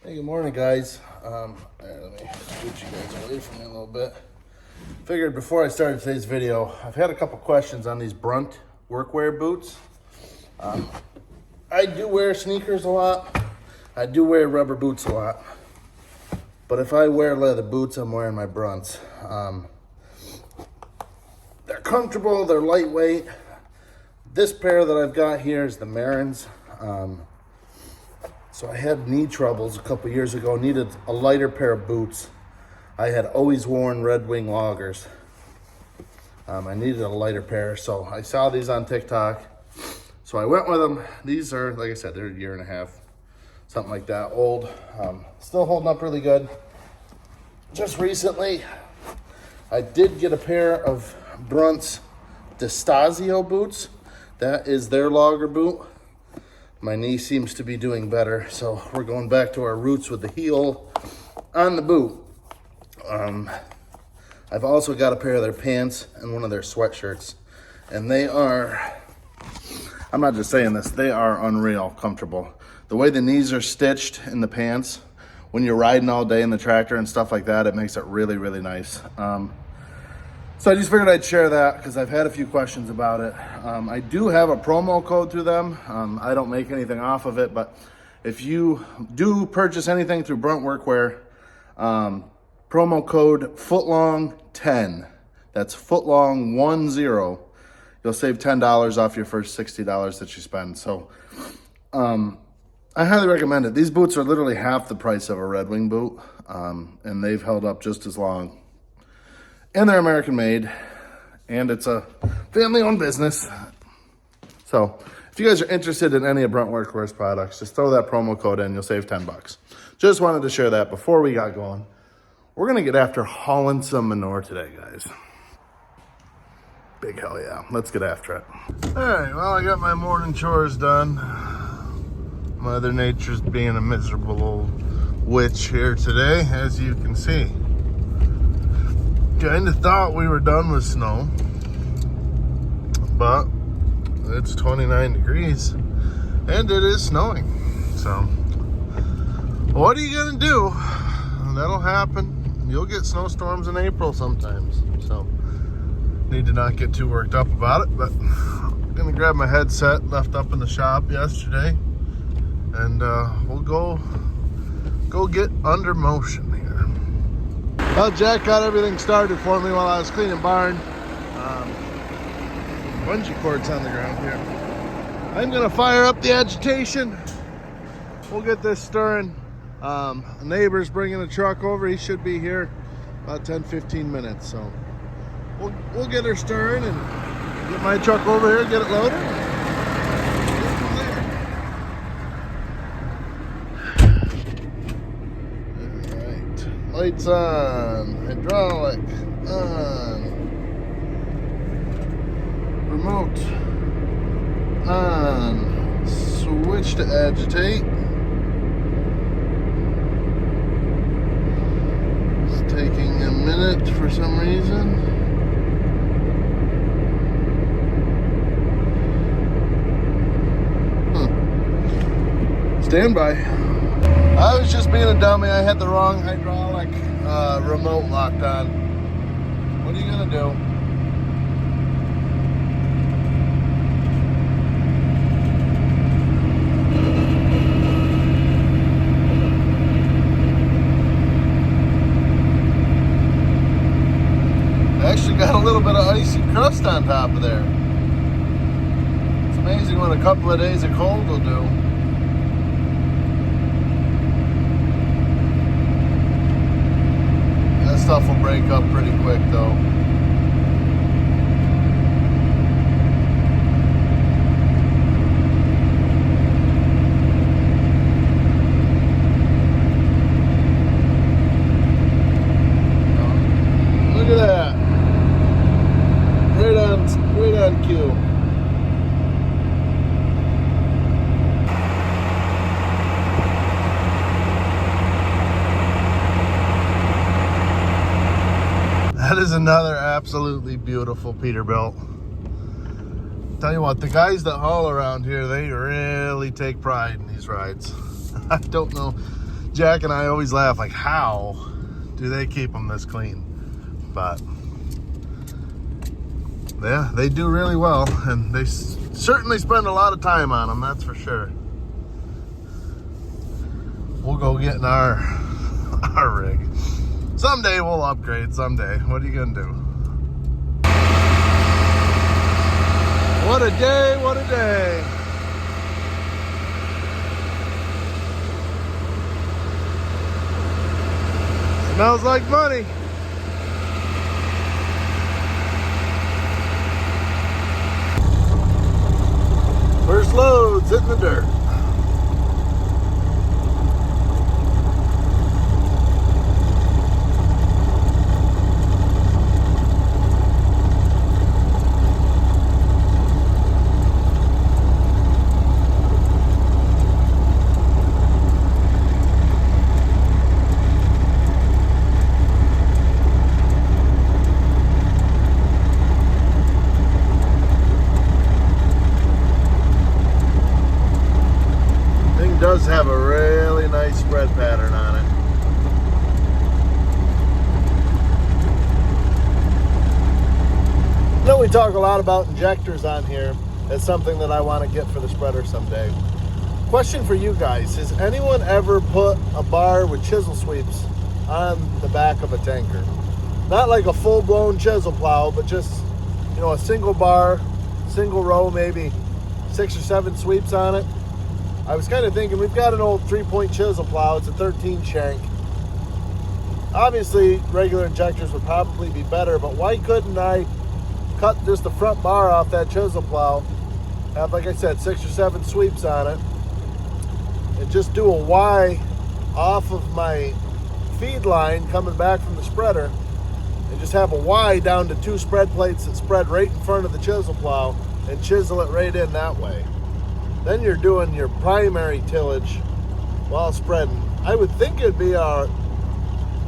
Hey, good morning, guys. Let me scoot you guys away from me a little bit. Figured before I started today's video, I've had a couple questions on these Brunt Workware boots. I do wear sneakers a lot. I do wear rubber boots a lot. But if I wear leather boots, I'm wearing my Brunts. They're comfortable, they're lightweight. This pair that I've got here is the Marins. So I had knee troubles a couple years ago, needed a lighter pair of boots. I had always worn Red Wing loggers. I needed a lighter pair, so I saw these on TikTok. So I went with them. These are, like I said, they're a year and a half, something like that, old. Still holding up really good. Just recently, I did get a pair of Brunt's Distasio boots. That is their logger boot. My knee seems to be doing better, so we're going back to our roots with the heel on the boot. I've also got a pair of their pants and one of their sweatshirts, and they are, I'm not just saying this, they are unreal comfortable. The way the knees are stitched in the pants, when you're riding all day in the tractor and stuff like that, it makes it really, really nice. So I just figured I'd share that because I've had a few questions about it. I do have a promo code through them. I don't make anything off of it, but if you do purchase anything through Brunt Workware, promo code footlong10, that's footlong10, you'll save $10 off your first $60 that you spend. So I highly recommend it. These boots are literally half the price of a Red Wing boot, and they've held up just as long. And they're American made, and it's a family-owned business. So if you guys are interested in any of Brunt Workware's products, just throw that promo code in, you'll save 10 bucks. Just wanted to share that before we got going. We're gonna get after hauling some manure today, guys. Big hell yeah, let's get after it. All right, well, I got my morning chores done. Mother Nature's being a miserable old witch here today, as you can see. Kind of thought we were done with snow, but it's 29 degrees and it is snowing. So what are you gonna do? That'll happen. You'll get snowstorms in April sometimes. So need to not get too worked up about it, but I'm gonna grab my headset left up in the shop yesterday, and we'll go get under motion here. Well, Jack got everything started for me while I was cleaning barn. Bungee cords on the ground here. I'm gonna fire up the agitation. We'll get this stirring. A neighbor's bringing a truck over. He should be here about 10-15 minutes. So we'll get her stirring and get my truck over here, get it loaded. Lights on, hydraulic on, remote on, switch to agitate. It's taking a minute for some reason. Stand by. I was just being a dummy. I had the wrong hydraulic remote locked on. What are you gonna do? I actually got a little bit of icy crust on top of there. It's amazing what a couple of days of cold will do. Stuff will break up pretty quick though. Look at that. Right on cue. That is another absolutely beautiful Peterbilt. Tell you what, the guys that haul around here, they really take pride in these rides. I don't know. Jack and I always laugh, like, how do they keep them this clean? But yeah, they do really well, and they certainly spend a lot of time on them, that's for sure. We'll go get in our rig. Someday we'll upgrade, someday. What are you gonna do? What a day, what a day. Smells like money. First load's hitting the dirt. Does have a really nice spread pattern on it. I know we talk a lot about injectors on here as something that I want to get for the spreader someday. Question for you guys, has anyone ever put a bar with chisel sweeps on the back of a tanker? Not like a full-blown chisel plow, but just, you know, a single bar, single row, maybe 6 or 7 sweeps on it. I was kind of thinking, we've got an old 3-point chisel plow. It's a 13 shank. Obviously, regular injectors would probably be better, but why couldn't I cut just the front bar off that chisel plow, have, like I said, 6 or 7 sweeps on it, and just do a Y off of my feed line coming back from the spreader, and just have a Y down to 2 spread plates that spread right in front of the chisel plow and chisel it right in that way. Then you're doing your primary tillage while spreading. I would think it'd be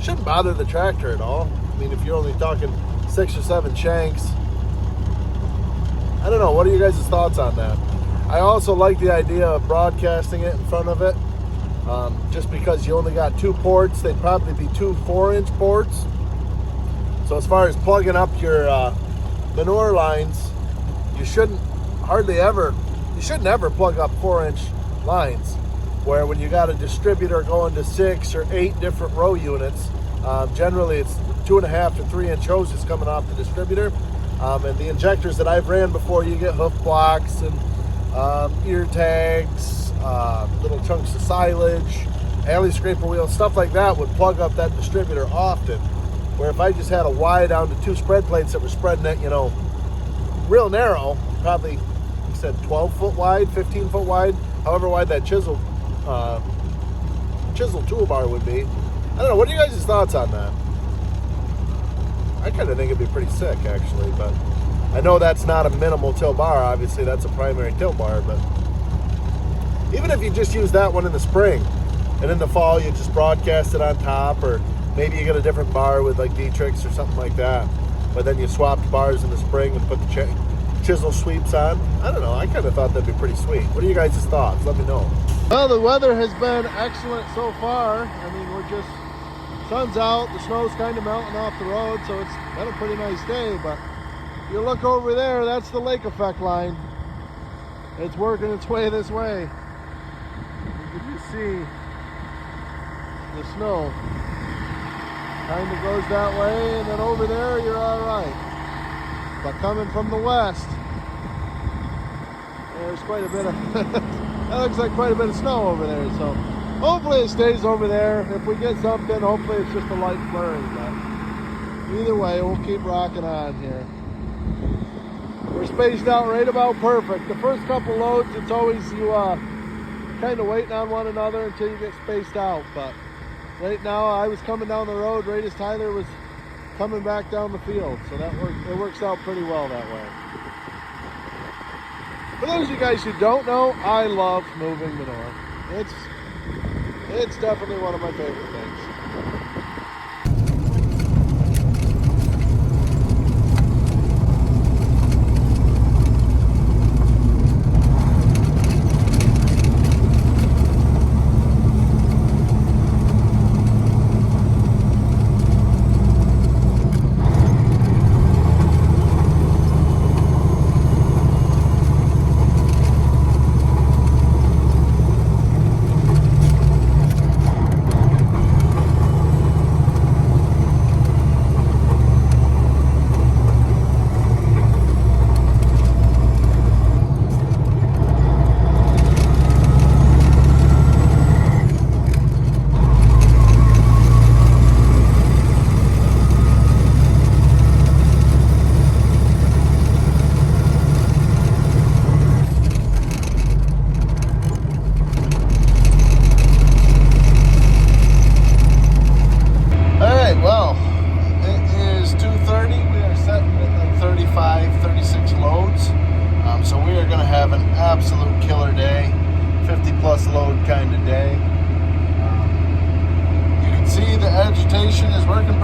shouldn't bother the tractor at all. I mean, if you're only talking 6 or 7 shanks. I don't know, what are you guys' thoughts on that? I also like the idea of broadcasting it in front of it. Just because you only got 2 ports, they'd probably be 2 4-inch ports. So as far as plugging up your manure lines, you shouldn't ever plug up 4-inch lines, where when you got a distributor going to 6 or 8 different row units, generally it's 2.5 to 3-inch hoses coming off the distributor. And the injectors that I've ran before, you get hoof blocks and ear tags, little chunks of silage, alley scraper wheels, stuff like that would plug up that distributor often. Where if I just had a Y down to 2 spread plates that were spreading it, you know, real narrow, probably, you said 12 foot wide, 15 foot wide, however wide that chisel toolbar would be. I don't know, what are you guys' thoughts on that? I kind of think it'd be pretty sick, actually, but I know that's not a minimal till bar. Obviously, that's a primary till bar, but even if you just use that one in the spring, and in the fall you just broadcast it on top, or maybe you get a different bar with like D-Trix or something like that, but then you swapped bars in the spring and put the chisel sweeps on. I don't know, I kind of thought that'd be pretty sweet. What are you guys' thoughts? Let me know. Well, the weather has been excellent so far. I mean, sun's out, the snow's kind of melting off the road, so it's been a pretty nice day. But if you look over there, that's the lake effect line. It's working its way this way. You can just see the snow kind of goes that way, and then over there you're all right. But coming from the west, there's quite a bit of that looks like quite a bit of snow over there. So hopefully it stays over there. If we get something, hopefully it's just a light flurry. But either way, we'll keep rocking on here. We're spaced out right about perfect. The first couple loads, it's always you kind of waiting on one another until you get spaced out. But right now, I was coming down the road right as Tyler was coming back down the field. So it works out pretty well that way. For those of you guys who don't know, I love moving manure. It's definitely one of my favorite things.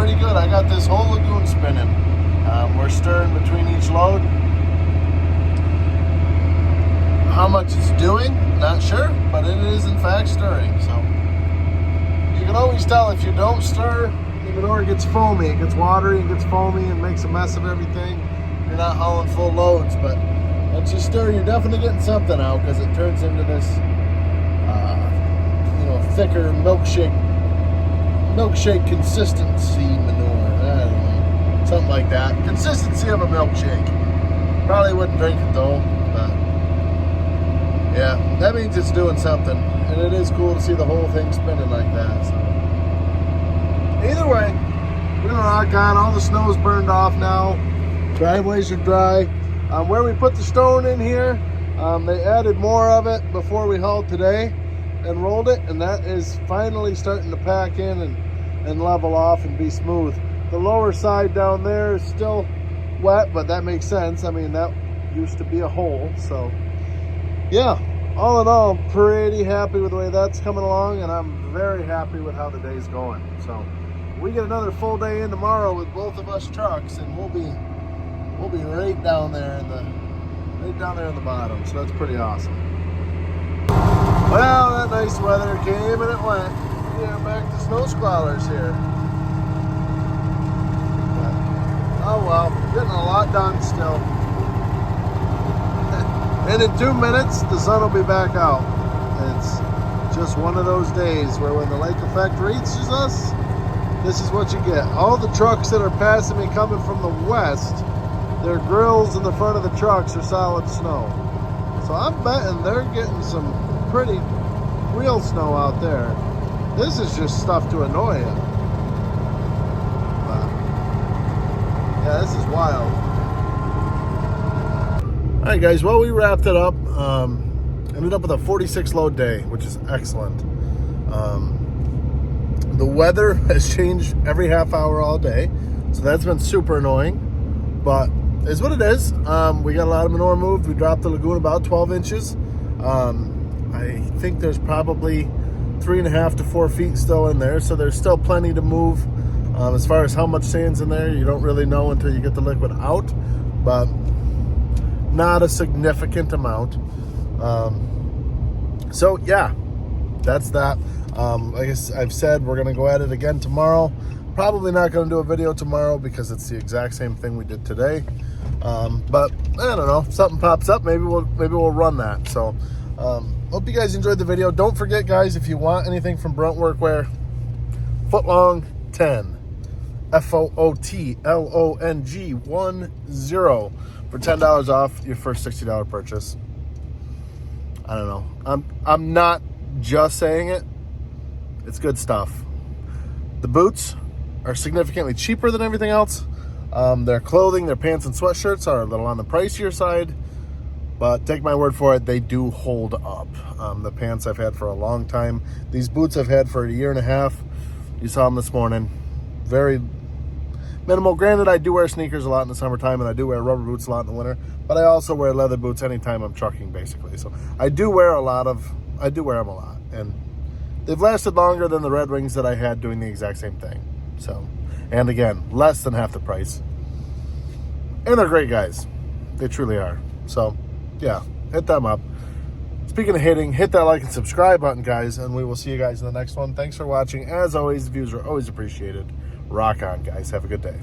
pretty good. I got this whole lagoon spinning. We're stirring between each load. How much it's doing, not sure, but it is in fact stirring. So you can always tell if you don't stir, the manure gets foamy. It gets watery, it gets foamy, and makes a mess of everything. You're not hauling full loads, but once you stir, you're definitely getting something out, because it turns into this, thicker milkshake consistency manure. I don't know, something like that. Consistency of a milkshake. Probably wouldn't drink it though, but yeah, that means it's doing something, and it is cool to see the whole thing spinning like that. So either way, we're gonna rock on. All the snow's burned off now. Driveways are dry. Where we put the stone in here, they added more of it before we hauled today and rolled it, and that is finally starting to pack in and level off and be smooth. The lower side down there is still wet, but that makes sense. I mean, that used to be a hole. So yeah, all in all, pretty happy with the way that's coming along, and I'm very happy with how the day's going. So we get another full day in tomorrow with both of us trucks, and we'll be right down there in the bottom. So that's pretty awesome. Well, that nice weather came and it went. Yeah, back to snow squallers here. But, oh well, getting a lot done still. And in 2 minutes, the sun will be back out. It's just one of those days where when the lake effect reaches us, this is what you get. All the trucks that are passing me coming from the west, their grills in the front of the trucks are solid snow. So I'm betting they're getting some pretty real snow out there. This is just stuff to annoy you. But, yeah, this is wild. All right, guys. Well, we wrapped it up. Ended up with a 46 load day, which is excellent. The weather has changed every half hour all day, so that's been super annoying. But it's what it is. We got a lot of manure moved. We dropped the lagoon about 12 inches. I think there's probably 3.5 to 4 feet still in there, so there's still plenty to move. As far as how much sand's in there, you don't really know until you get the liquid out, but not a significant amount. So yeah, that's that. Like I've said, we're gonna go at it again tomorrow. Probably not gonna do a video tomorrow because it's the exact same thing we did today. But I don't know, if something pops up, maybe we'll run that. So hope you guys enjoyed the video. Don't forget, guys, if you want anything from Brunt Workware, footlong 10, FOOTLONG 10 for $10 off your first $60 purchase. I don't know. I'm not just saying it. It's good stuff. The boots are significantly cheaper than everything else. Their clothing, their pants and sweatshirts are a little on the pricier side, but take my word for it, they do hold up. The pants I've had for a long time. These boots I've had for 1.5 years. You saw them this morning. Very minimal. Granted, I do wear sneakers a lot in the summertime, and I do wear rubber boots a lot in the winter, but I also wear leather boots anytime I'm trucking, basically. So I do wear them a lot, and they've lasted longer than the Red Wings that I had doing the exact same thing. So, and again, less than half the price. And they're great guys. They truly are. So, yeah, hit them up. Speaking of hitting, hit that like and subscribe button, guys, and we will see you guys in the next one. Thanks for watching. As always, the views are always appreciated. Rock on, guys. Have a good day.